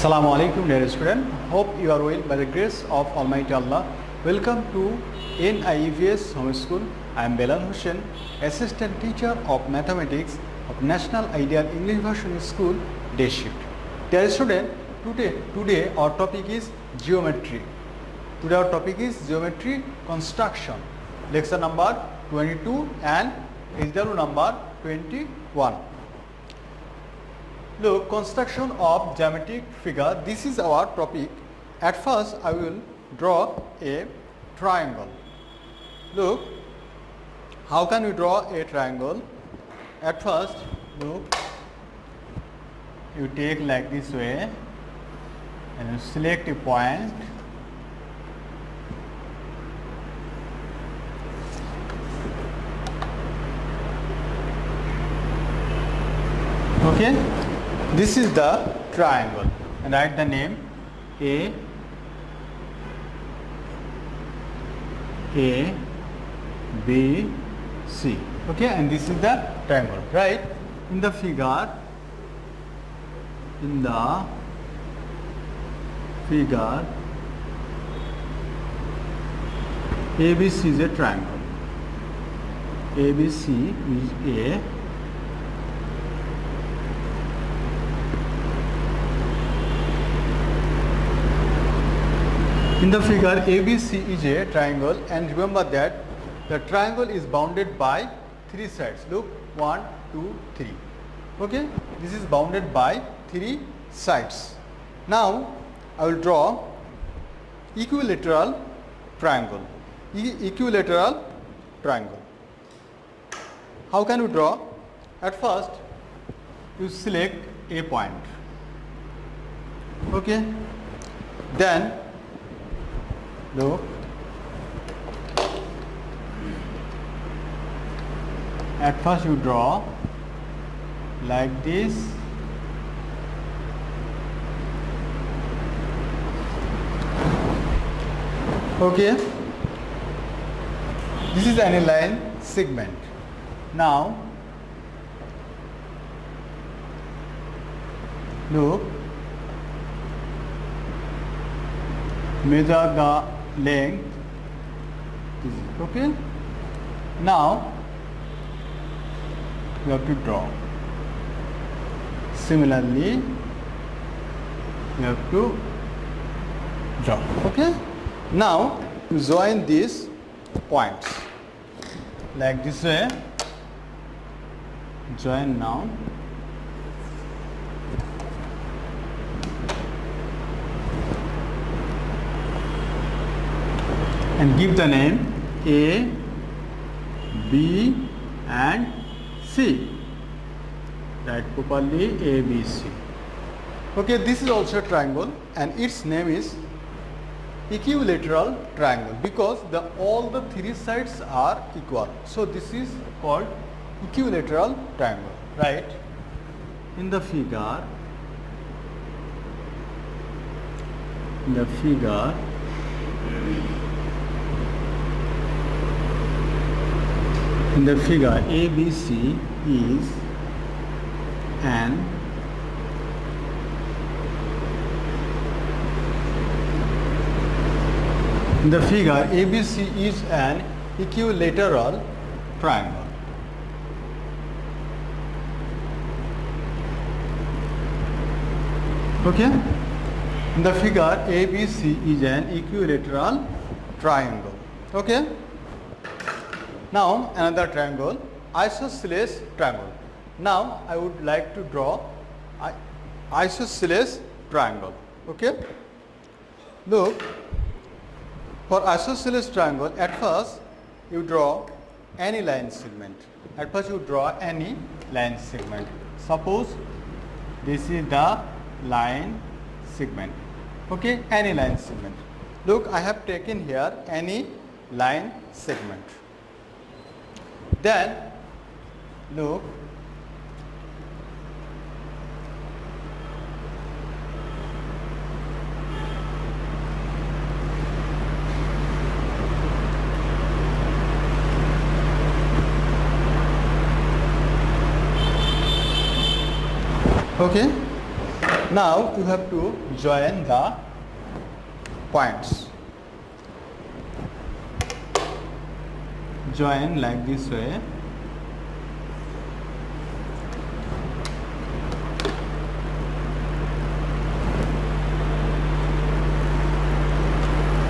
Assalamu alaikum dear student. Hope you are well by the grace of Almighty Allah. Welcome to NIEVS Home School. I am Belal Hussain, Assistant Teacher of Mathematics of National Ideal English Version School, Day Shift. Dear student, today our topic is geometry. Today our topic is geometry construction. Lecture number 22 and HW number 21. Look, construction of geometric figure. This is our topic. At first, I will draw a triangle. Look, how can we draw a triangle? At first, look, you take like this way and you select a point. Okay. This is the triangle and write the name A, B, C. Okay, and this is the triangle, right? In the figure, ABC is a triangle. ABC is a In the figure, ABC is a triangle, and remember that the triangle is bounded by three sides. Look, 1, 2, 3. Okay, this is bounded by three sides. Now, I will draw equilateral triangle. Equilateral triangle. How can we draw? At first, you select a point. Okay, then look, at first you draw like this. Okay, this is an line segment. Now look, measure the length. Okay, now you have to draw. Similarly, you have to draw. Okay, now you join these points like this way. Join now. And give the name A, B and C. Write properly A, B, C. Okay, this is also a triangle and its name is equilateral triangle because all the three sides are equal. So this is called equilateral triangle, right? In the figure, ABC is an equilateral triangle. Okay? In the figure, ABC is an equilateral triangle. Okay? Now another triangle, isosceles triangle. Now I would like to draw isosceles triangle. Okay? Look, for isosceles triangle, at first you draw any line segment. Suppose this is the line segment. Okay, any line segment. Look, I have taken here any line segment. Then look, okay, Now you have to join the points. Join like this way.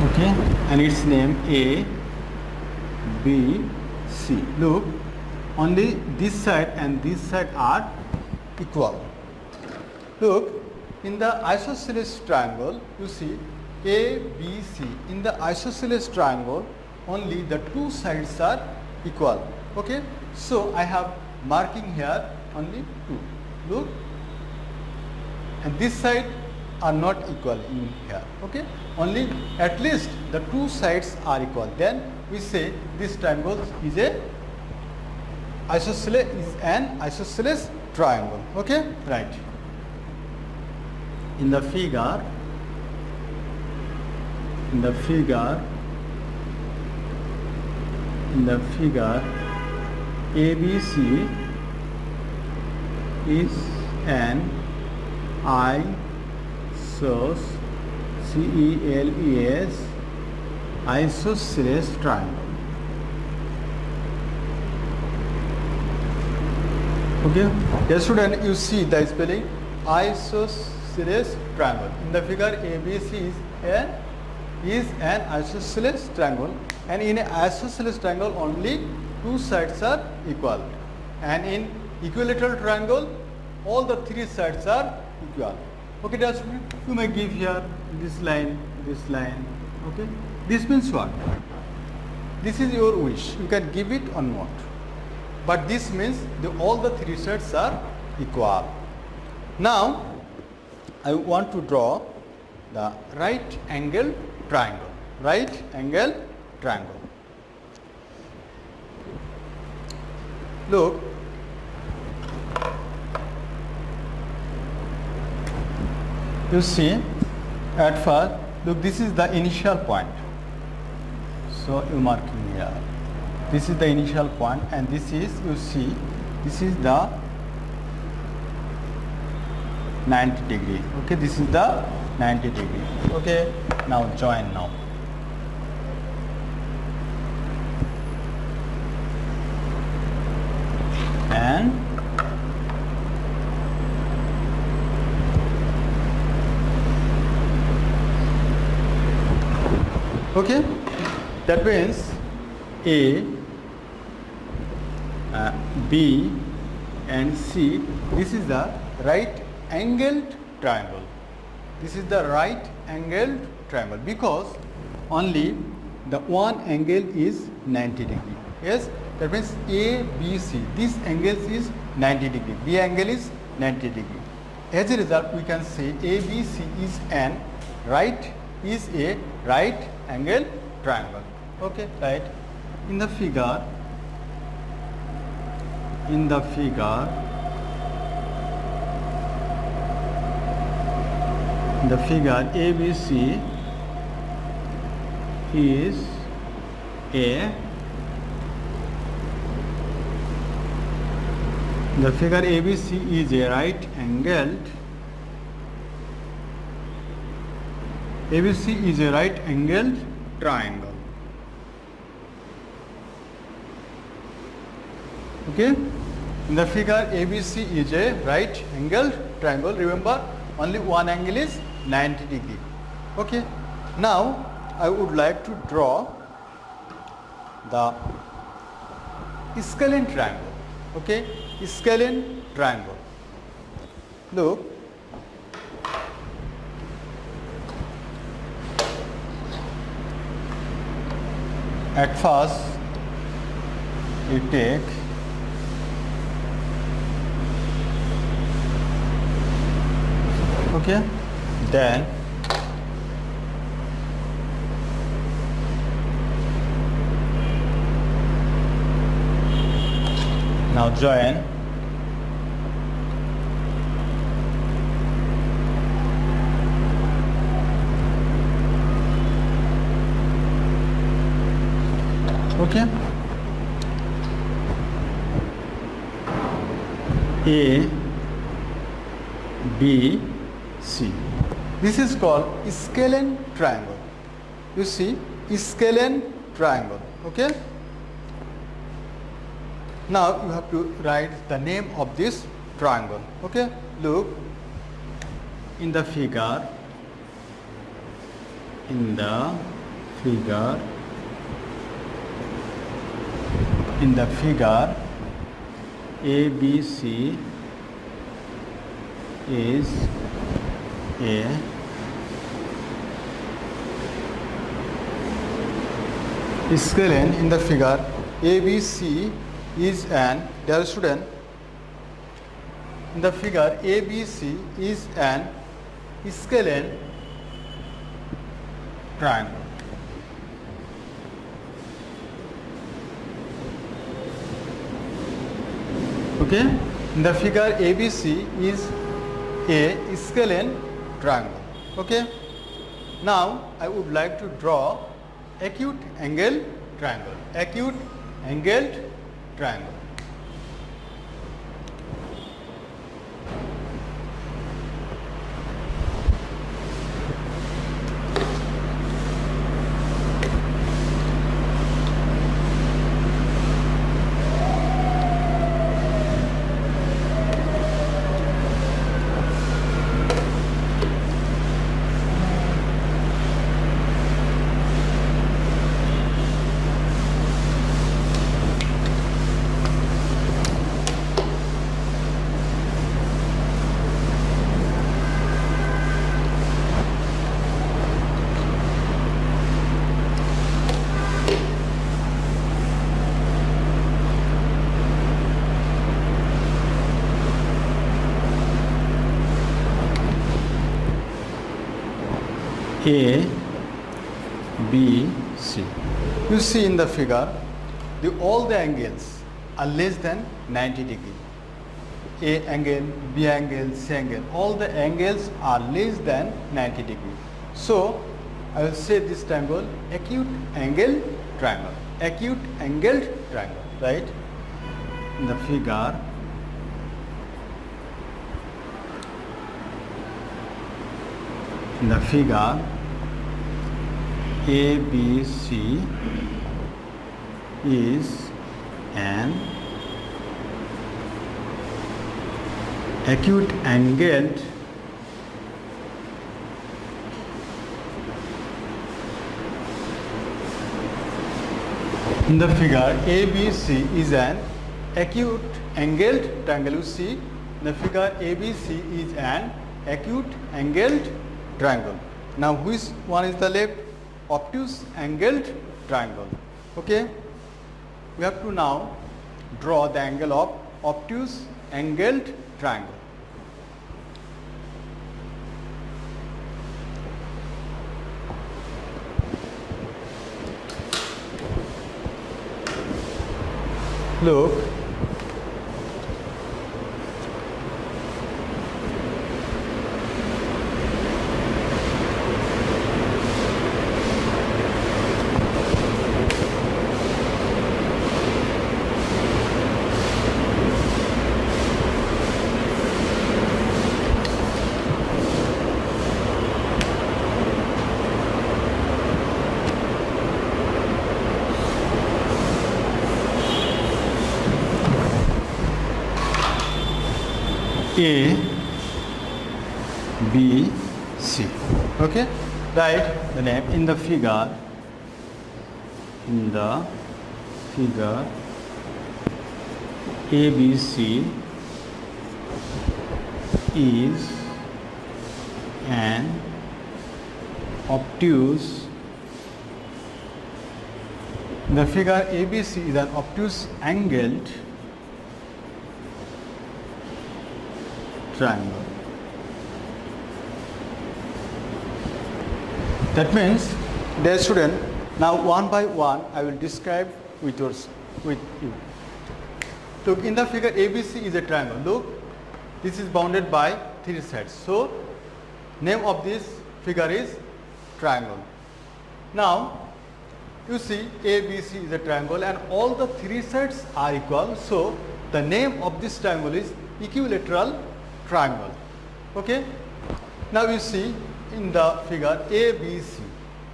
Okay, and its name A, B, C. Look, only this side and this side are equal. Look, in the isosceles triangle, you see A, B, C. In the isosceles triangle, only the two sides are equal. Okay, so I have marking here only two. Look, and this side are not equal in here. Okay, only at least the two sides are equal. Then we say this triangle is a an isosceles triangle. Okay, right. In the figure ABC is an isosceles triangle. Okay, dear student, you see the spelling isosceles triangle. In the figure, ABC is an isosceles triangle, and in an isosceles triangle only two sides are equal, and in equilateral triangle all the three sides are equal. Okay, dear student, you may give here this line. Okay, this means what? This is your wish, you can give it or not, but this means all the three sides are equal. Now I want to draw the right angle triangle. Look, you see, at first, look, this is the initial point. So you marking here. This is the initial point, and this is, you see, this is the 90 degree. Okay, this is the 90 degree. Okay, now join now. And okay, that means A, B and C, this is the right angled triangle. This is the right angled triangle because only the one angle is 90 degree. Yes, that means A, B, C. This angle is 90 degree. B angle is 90 degree. As a result, we can say ABC is a right angle triangle. Okay, right. In the figure ABC is a right angled triangle. Okay, in the figure ABC is a right angled triangle. Remember, only one angle is 90 degree. Okay, now I would like to draw the scalene triangle. Okay, scalene triangle. Look, at first you take okay, then now join okay, A, B, C. This is called scalene triangle. You see, scalene triangle. Okay. Now you have to write the name of this triangle. Okay. Look in the figure. In the figure, ABC is a scalene. In the figure, ABC is an, dear student, in the figure ABC is an scalene triangle. Okay, in the figure ABC is a scalene triangle. Okay, now I would like to draw acute angle triangle. Acute angled triangle. A, B, C. You see in the figure, all the angles are less than 90 degree. A angle, B angle, C angle, all the angles are less than 90 degree. So, I will say this triangle acute angle triangle. Acute angled triangle, right? In the figure, ABC is an acute angled in the figure ABC is an acute angled triangle. You see, in the figure ABC is an acute angled triangle. Now which one is the left? Obtuse angled triangle. Okay, we have to now draw the angle of obtuse angled triangle. Look, A, B, C. Okay, write the name in the figure. ABC is an obtuse. The figure ABC is an obtuse angled triangle. That means, dear student, now one by one I will describe with you. Look, in the figure ABC is a triangle. Look, this is bounded by three sides. So, name of this figure is triangle. Now, you see ABC is a triangle and all the three sides are equal. So, the name of this triangle is equilateral triangle. Okay. Now you see in the figure ABC,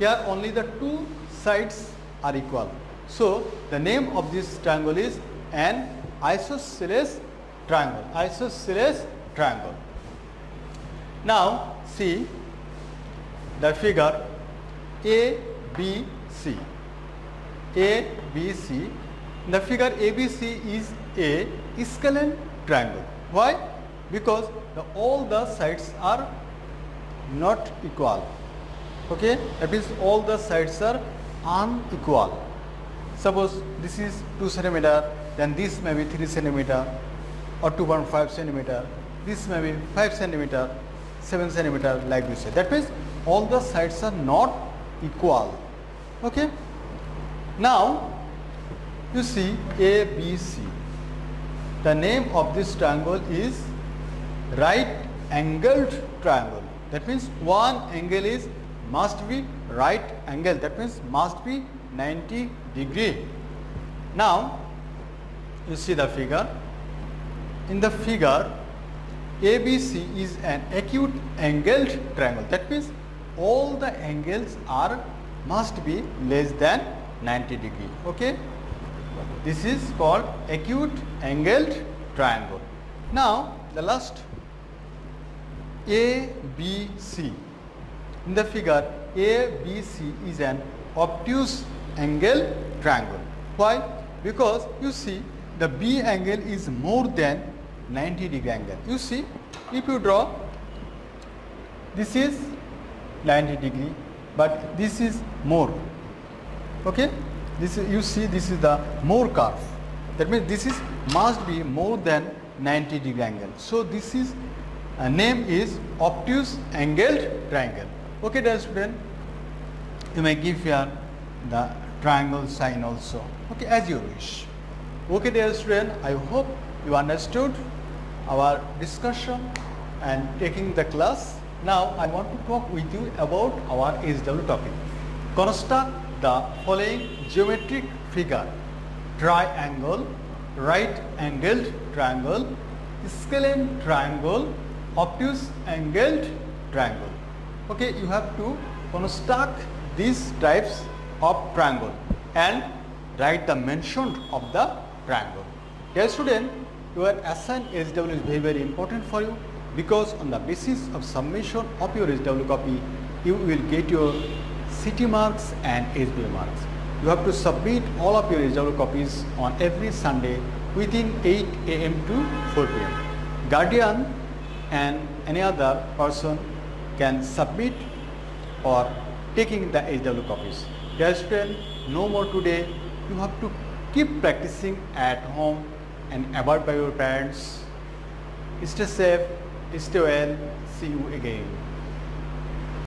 here only the two sides are equal. So the name of this triangle is an isosceles triangle. Isosceles triangle. Now see the figure ABC. ABC. The figure ABC is a scalene triangle. Why? Because all the sides are not equal. Okay, that means all the sides are unequal. Suppose this is 2 centimeter, then this may be 3 centimeter or 2.5 centimeter. This may be 5 centimeter, 7 centimeter, like we say. That means all the sides are not equal. Okay. Now you see ABC. The name of this triangle is right angled triangle. That means one angle is must be right angle. That means must be 90 degree. Now you see the figure. In the figure, ABC is an acute angled triangle. That means all the angles are must be less than 90 degree. Okay. This is called acute angled triangle. Now the last ABC. In the figure, ABC is an obtuse angle triangle. Why? Because you see the B angle is more than 90 degree angle. You see, if you draw, this is 90 degree, but this is more. Okay, this is, you see, this is the more curve. That means this is must be more than 90 degree angle. So this is name is obtuse angled triangle. Okay, dear student, you may give here the triangle sign also. Okay, as you wish. Okay, dear student, I hope you understood our discussion and taking the class. Now I want to talk with you about our SW topic. Construct the following geometric figure: triangle, right angled triangle, scalene triangle, obtuse angled triangle. Okay, you have to construct these types of triangle and write the mention of the triangle. Dear student, your assigned SW is very, very important for you, because on the basis of submission of your SW copy, you will get your CT marks and SB marks. You have to submit all of your SW copies on every Sunday within 8 AM to 4 PM. Guardian and any other person can submit or taking the SW copies. Dear student, no more today. You have to keep practicing at home and abide by your parents. Stay safe, stay well. See you again.